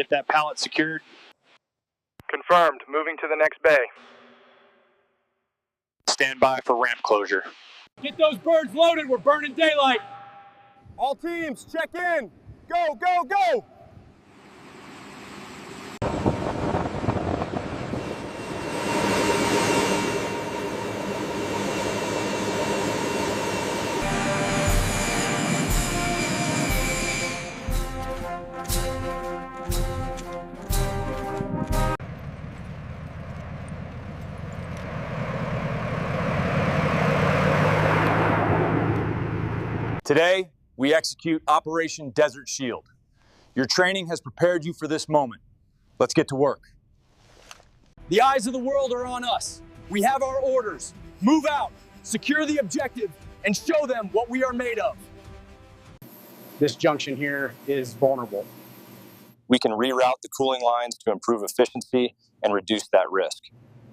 Get that pallet secured. Confirmed. Moving to the next bay. Stand by for ramp closure. Get those birds loaded. We're burning daylight. All teams, check in. Go, go, go! Today, we execute Operation Desert Shield. Your training has prepared you for this moment. Let's get to work. The eyes of the world are on us. We have our orders. Move out, secure the objective, and show them what we are made of. This junction here is vulnerable. We can reroute the cooling lines to improve efficiency and reduce that risk.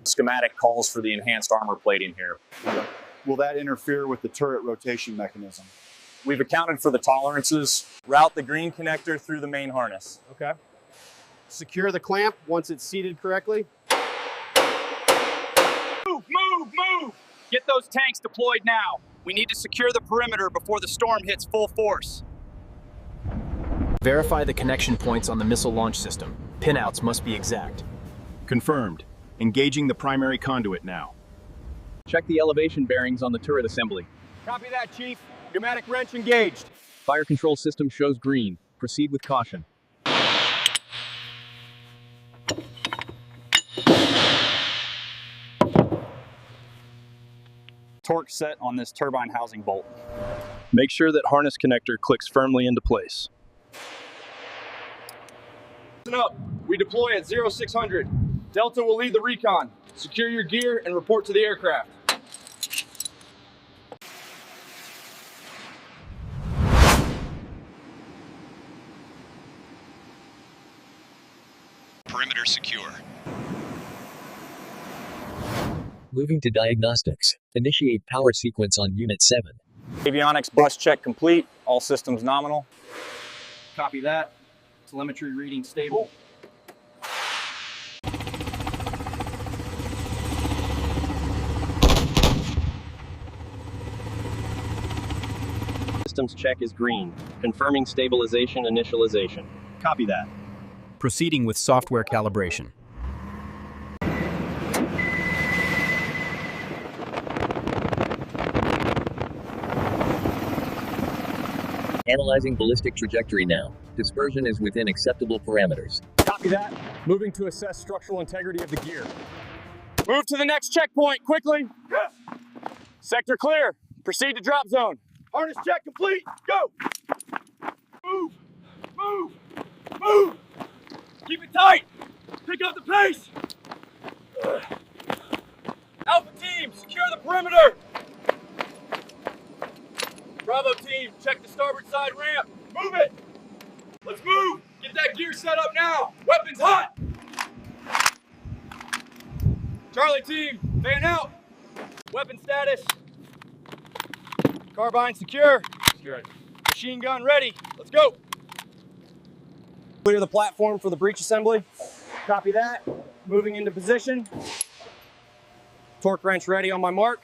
Schematic calls for the enhanced armor plating here. Will that interfere with the turret rotation mechanism? We've accounted for the tolerances. Route the green connector through the main harness. Okay. Secure the clamp once it's seated correctly. Move, move, move! Get those tanks deployed now. We need to secure the perimeter before the storm hits full force. Verify the connection points on the missile launch system. Pinouts must be exact. Confirmed. Engaging the primary conduit now. Check the elevation bearings on the turret assembly. Copy that, Chief. Pneumatic wrench engaged. Fire control system shows green. Proceed with caution. Torque set on this turbine housing bolt. Make sure that harness connector clicks firmly into place. Listen up. We deploy at 0600. Delta will lead the recon. Secure your gear and report to the aircraft. Perimeter secure. Moving to diagnostics. Initiate power sequence on Unit 7. Avionics bus check complete. All systems nominal. Copy that. Telemetry reading stable. Systems check is green. Confirming stabilization initialization. Copy that. Proceeding with software calibration. Analyzing ballistic trajectory now. Dispersion is within acceptable parameters. Copy that. Moving to assess structural integrity of the gear. Move to the next checkpoint, quickly. Sector clear. Proceed to drop zone. Harness check complete. Go. Move. Move. Move. Keep it tight. Pick up the pace. Alpha team, secure the perimeter. Bravo team, check the starboard side ramp. Move it. Let's move. Get that gear set up now. Weapons hot. Charlie team, fan out. Weapon status. Carbine secure. Machine gun ready. Let's go. Clear the platform for the breech assembly. Copy that. Moving into position. Torque wrench ready on my mark.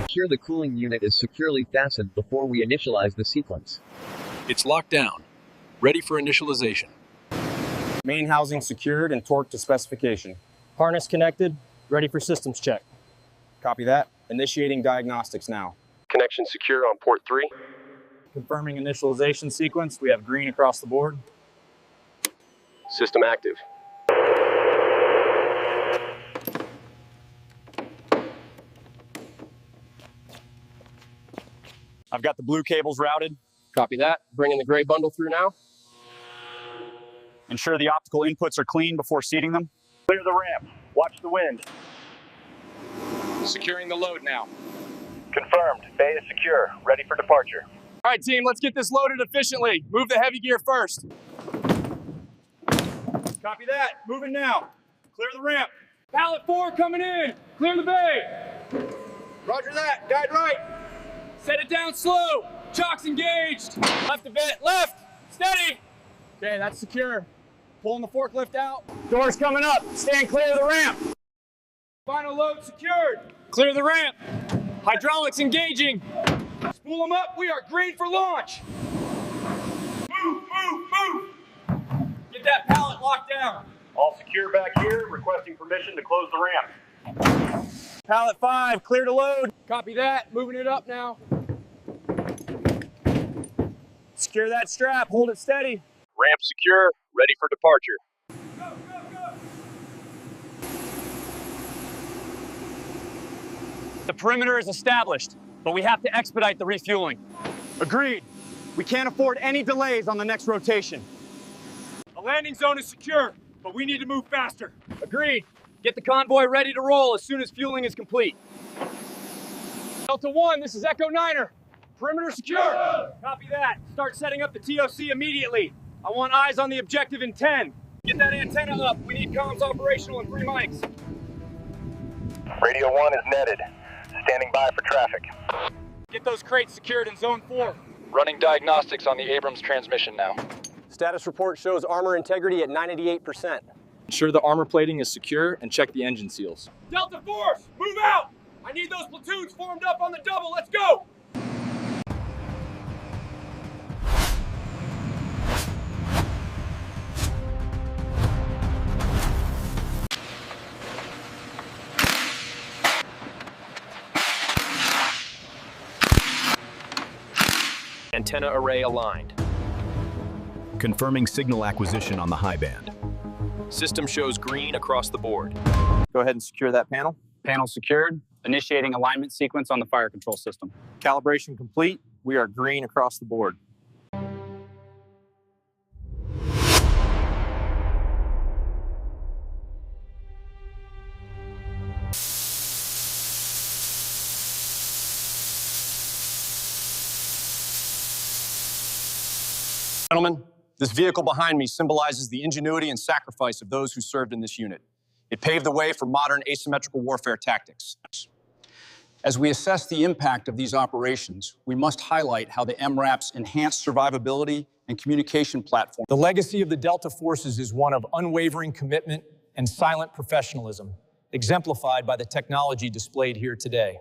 Ensure the cooling unit is securely fastened before we initialize the sequence. It's locked down. Ready for initialization. Main housing secured and torqued to specification. Harness connected, ready for systems check. Copy that. Initiating diagnostics now. Connection secure on port 3. Confirming initialization sequence. We have green across the board. System active. I've got the blue cables routed. Copy that. Bringing the gray bundle through now. Ensure the optical inputs are clean before seating them. Clear the ramp. Watch the wind. Securing the load now. Confirmed. Bay is secure. Ready for departure. All right, team, let's get this loaded efficiently. Move the heavy gear first. Copy that. Moving now. Clear the ramp. Pallet 4 coming in. Clear the bay. Roger that. Guide right. Set it down slow. Chocks engaged. Left a bit. Left. Steady. Okay, that's secure. Pulling the forklift out. Doors coming up. Stand clear of the ramp. Final load secured. Clear the ramp. Hydraulics engaging. Spool them up. We are green for launch. Move, move, move. Get that pallet locked down. All secure back here, requesting permission to close the ramp. Pallet 5, clear to load. Copy that. Moving it up now. Secure that strap. Hold it steady. Ramp secure, ready for departure. Go, go, go. The perimeter is established, but we have to expedite the refueling. Agreed. We can't afford any delays on the next rotation. The landing zone is secure, but we need to move faster. Agreed. Get the convoy ready to roll as soon as fueling is complete. Delta 1, this is Echo 9er. Perimeter secure. Copy that. Start setting up the TOC immediately. I want eyes on the objective in 10. Get that antenna up. We need comms operational and 3 mics. Radio 1 is netted. Standing by for traffic. Get those crates secured in Zone 4. Running diagnostics on the Abrams transmission now. Status report shows armor integrity at 98%. Ensure the armor plating is secure and check the engine seals. Delta Force, move out! I need those platoons formed up on the double. Let's go! Antenna array aligned. Confirming signal acquisition on the high band. System shows green across the board. Go ahead and secure that panel. Panel secured. Initiating alignment sequence on the fire control system. Calibration complete. We are green across the board. Gentlemen, this vehicle behind me symbolizes the ingenuity and sacrifice of those who served in this unit. It paved the way for modern asymmetrical warfare tactics. As we assess the impact of these operations, we must highlight how the MRAP's enhanced survivability and communication platform. The legacy of the Delta Forces is one of unwavering commitment and silent professionalism, exemplified by the technology displayed here today.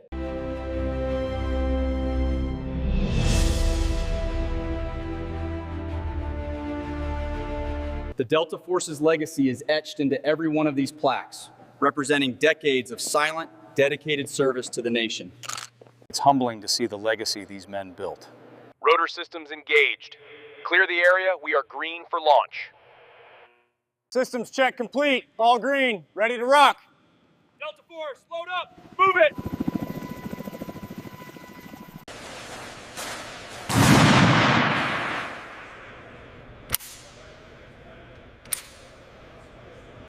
The Delta Force's legacy is etched into every one of these plaques, representing decades of silent, dedicated service to the nation. It's humbling to see the legacy these men built. Rotor systems engaged. Clear the area. We are green for launch. Systems check complete. All green. Ready to rock. Delta Force, load up! Move it!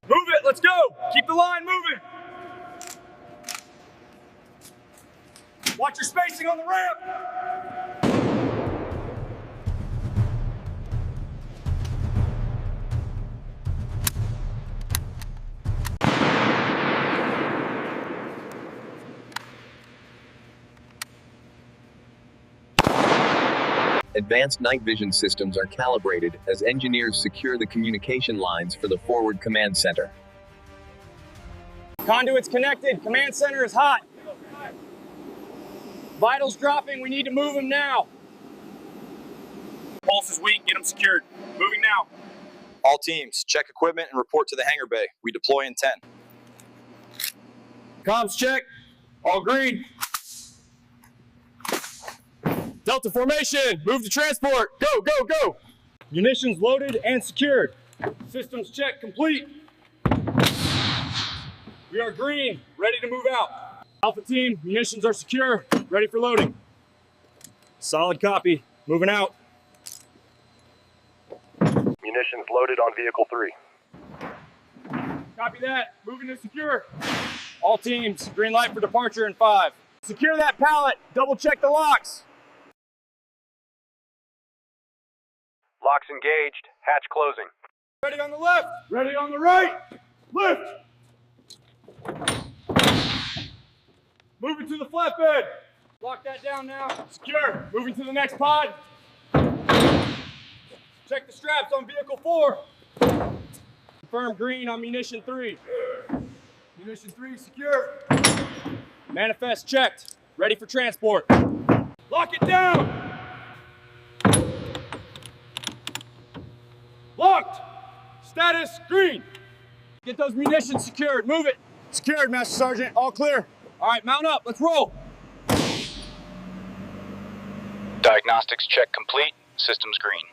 Move it, let's go! Keep the line moving! Watch your spacing on the ramp! Advanced night vision systems are calibrated as engineers secure the communication lines for the forward command center. Conduits connected. Command center is hot. Vitals dropping. We need to move them now. Pulse is weak, get them secured. Moving now. All teams, check equipment and report to the hangar bay. We deploy in 10. Comms check. All green. Delta formation. Move to transport. Go, go, go. Munitions loaded and secured. Systems check complete. We are green, ready to move out. Alpha team, munitions are secure, ready for loading. Solid copy. Moving out. Munitions loaded on vehicle 3. Copy that. Moving to secure. All teams, green light for departure in 5. Secure that pallet. Double check the locks. Locks engaged. Hatch closing. Ready on the left. Ready on the right. Lift. Moving to the flatbed. Lock that down now. Secure. Moving to the next pod. Check the straps on vehicle 4. Confirm green on munition 3. Munition 3 secure. Manifest checked. Ready for transport. Lock it down. Locked. Status green. Get those munitions secured. Move it. Secured, Master Sergeant. All clear. All right, mount up. Let's roll. Diagnostics check complete. Systems green.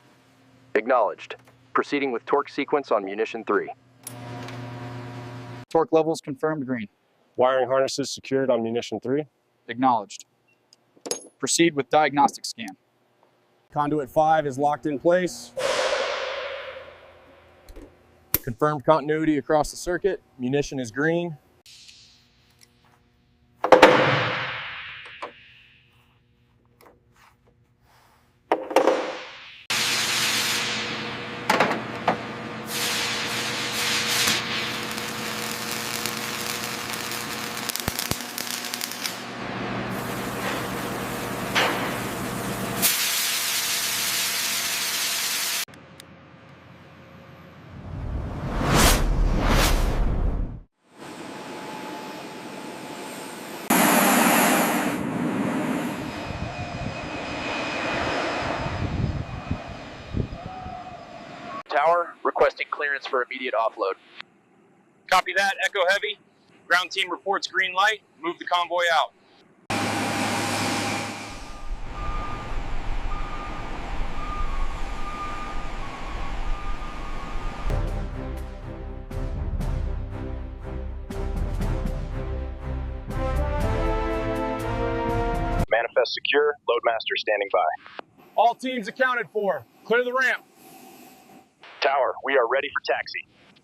Acknowledged. Proceeding with torque sequence on munition 3. Torque levels confirmed green. Wiring harnesses secured on munition 3. Acknowledged. Proceed with diagnostic scan. Conduit 5 is locked in place. Confirmed continuity across the circuit. Munition is green. Tower, requesting clearance for immediate offload. Copy that, Echo Heavy. Ground team reports green light. Move the convoy out. Manifest secure. Loadmaster standing by. All teams accounted for. Clear the ramp. Tower, we are ready for taxi.